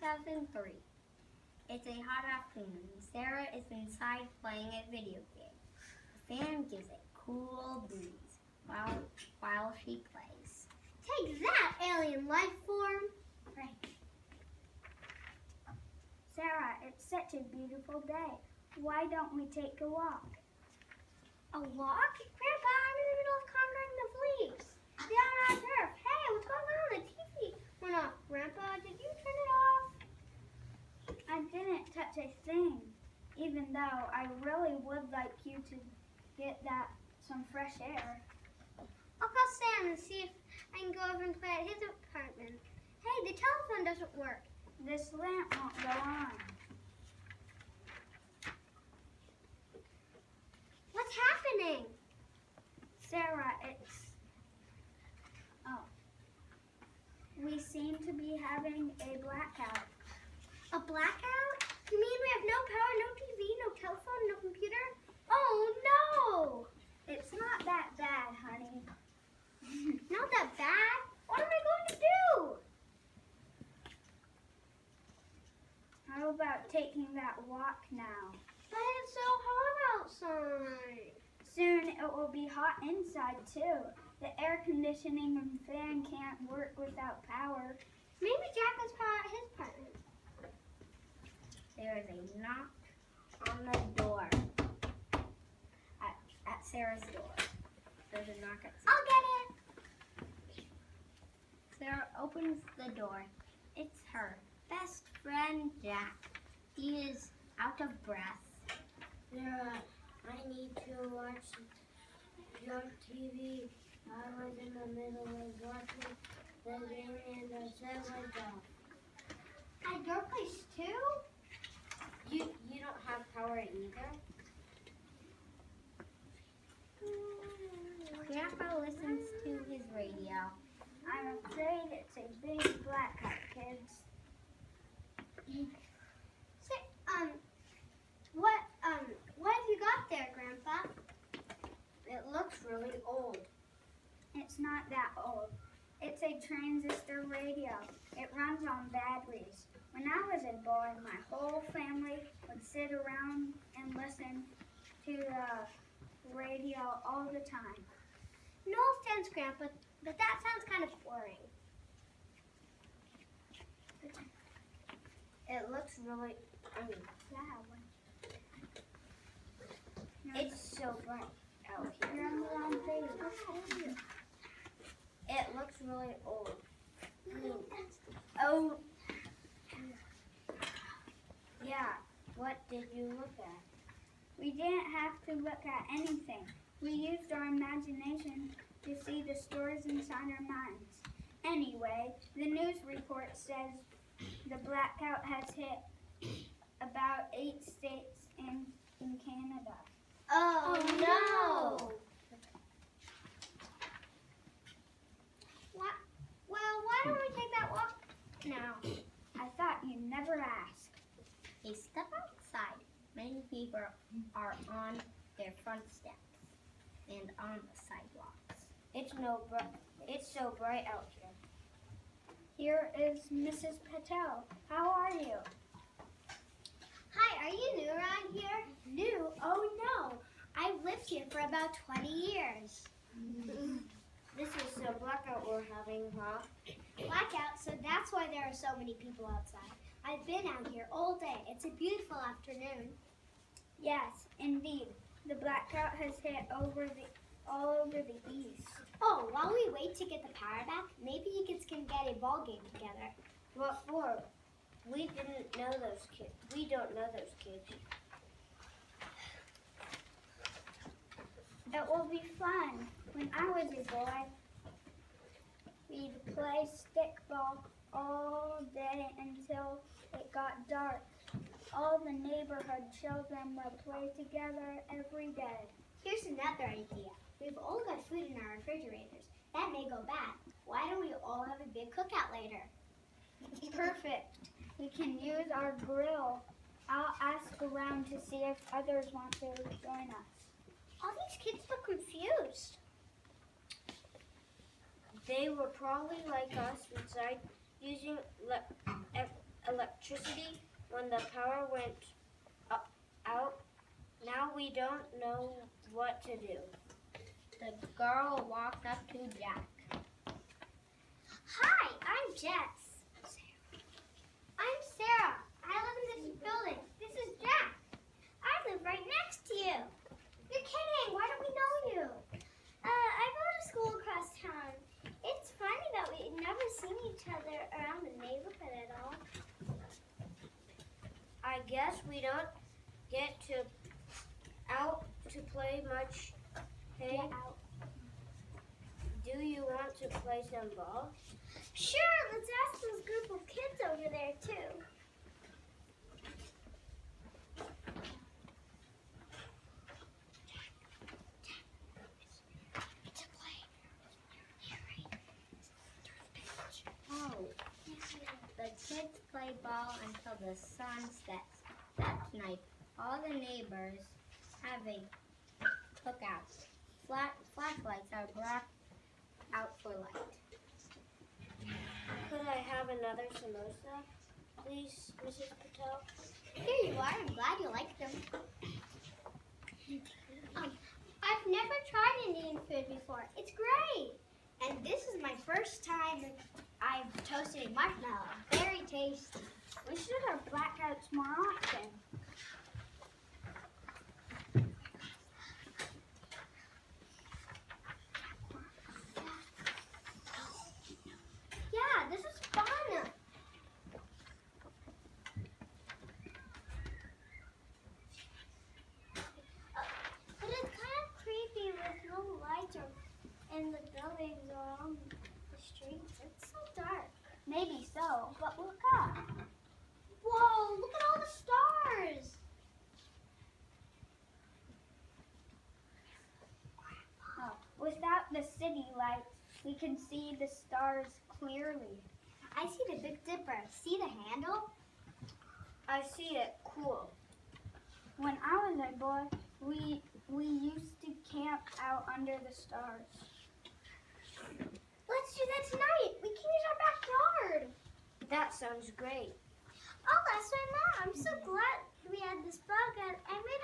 2003. It's a hot afternoon. Sarah is inside playing a video game. The fan gives a cool breeze while she plays. Take that, alien life form! Right. Sarah, it's such a beautiful day. Why don't we take a walk? A walk? Grandpa, I'm in the middle of conquering the fleas. Down on turf. Hey, what's going on? The TV went off. Grandpa, did you turn it off? I didn't touch a thing, even though I really would like you to get some fresh air. I'll call Sam and see if I can go over and play at his apartment. Hey, the telephone doesn't work. This lamp won't go on. What's happening? Sarah, we seem to be having a blackout. A blackout? You mean we have no power, no TV, no telephone, no computer? Oh no! It's not that bad, honey. Not that bad? What am I going to do? How about taking that walk now? But it's so hot outside. Soon it will be hot inside too. The air conditioning and fan can't work without power. Maybe Jack has power at his apartment. There is a knock on the door. At Sarah's door. There's a knock at Sarah's. I'll get it. Sarah opens the door. It's her best friend, Jack. He is out of breath. Sarah, I need to watch junk TV. I was in the middle of watching the game and the set went off. At your place too? You don't have power either? Grandpa listens to his radio. I'm afraid it's a big blackout, kids. Say, what have you got there, Grandpa? It looks really old. It's not that old. It's a transistor radio. It runs on batteries. When I was a boy, my whole family would sit around and listen to the radio all the time. No offense, Grandpa, but that sounds kind of boring. It looks really, it's so bright out here. You're on the wrong page. It looks really old. Oh, yeah. What did you look at? We didn't have to look at anything. We used our imagination to see the stories inside our minds. Anyway, the news report says the blackout has hit about 8 states in Canada. Oh no! What? Well, why don't we take that walk now? I thought you'd never ask. They step outside. Many people are on their front steps and on the sidewalks. It's so bright out here. Here is Mrs. Patel. How are you? Hi, are you new around here? New? Oh no! I've lived here for about 20 years. This is the blackout we're having, huh? Blackout, so that's why there are so many people outside. I've been out here all day. It's a beautiful afternoon. Yes, indeed. The blackout has hit all over the east. Oh, while we wait to get the power back, maybe you kids can get a ball game together. What for? We didn't know those kids. We don't know those kids. It will be fun. When I was a boy, we'd play stickball all day until it got dark. All the neighborhood children would play together every day. Here's another idea. We've all got food in our refrigerators. That may go bad. Why don't we all have a big cookout later? Perfect. We can use our grill. I'll ask around to see if others want to join us. All these kids look confused. They were probably like us inside using electricity. electricity when the power went out. Now we don't know what to do. The girl walked up to Jack. Hi, I'm Jess. I'm Sarah. I live in this building. This is Jack. I live right next to you. You're kidding. Why don't we know you? I go to school across town. It's funny that we've never seen each other around the neighborhood at all. I guess we don't get out to play much. Hey, do you want to play some ball? Sure, let's ask this group of kids over there too. Oh, the kids play ball until the sun sets. That night, all the neighbors have a cookout. Flashlights are brought out for light. Could I have another samosa, please, Mrs. Patel? Here you are. I'm glad you like them. I've never tried Indian food before. It's great. And this is my first time I've toasted a marshmallow. Very tasty. We should have blackouts more often. Yeah, this is fun. But it's kind of creepy with no lights in the buildings or on the streets. It's so dark. Maybe so, but look up. Whoa, look at all the stars. Oh, without the city lights, we can see the stars clearly. I see the Big Dipper. See the handle? I see it. Cool. When I was a boy, we used to camp out under the stars. Let's do that tonight. We can use our backyard. That sounds great. Oh, that's my mom. I'm so glad we had this blackout. I made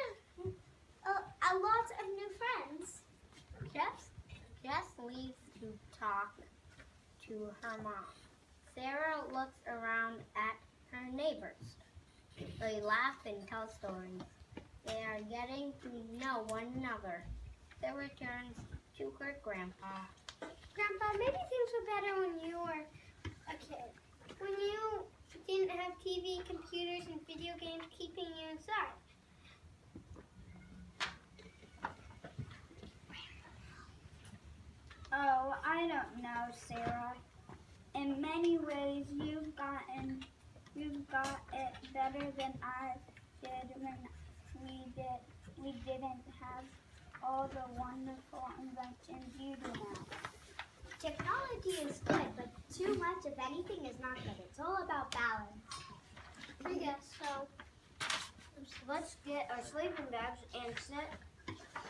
a lot of new friends. Jess leaves to talk to her mom. Sarah looks around at her neighbors. They laugh and tell stories. They are getting to know one another. Sarah turns to her grandpa. Grandpa, maybe things were better when you were a kid. When you didn't have TV, computers, and video games keeping you inside. Oh, I don't know, Sarah. In many ways, you've got it better than I did when we didn't have all the wonderful inventions you do now. Technology is good, but too much of anything is not good. It's all about balance. I guess so. Let's get our sleeping bags and set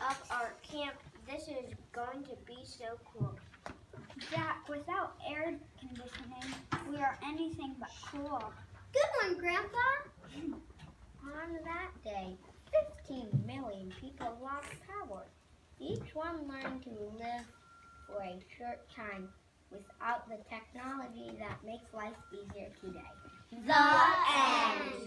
up our camp. This is going to be so cool. Jack, without air conditioning, we are anything but cool. Good one, Grandpa. On that day, 15 million people lost power. Each one learned to live for a short time without the technology that makes life easier today. The end.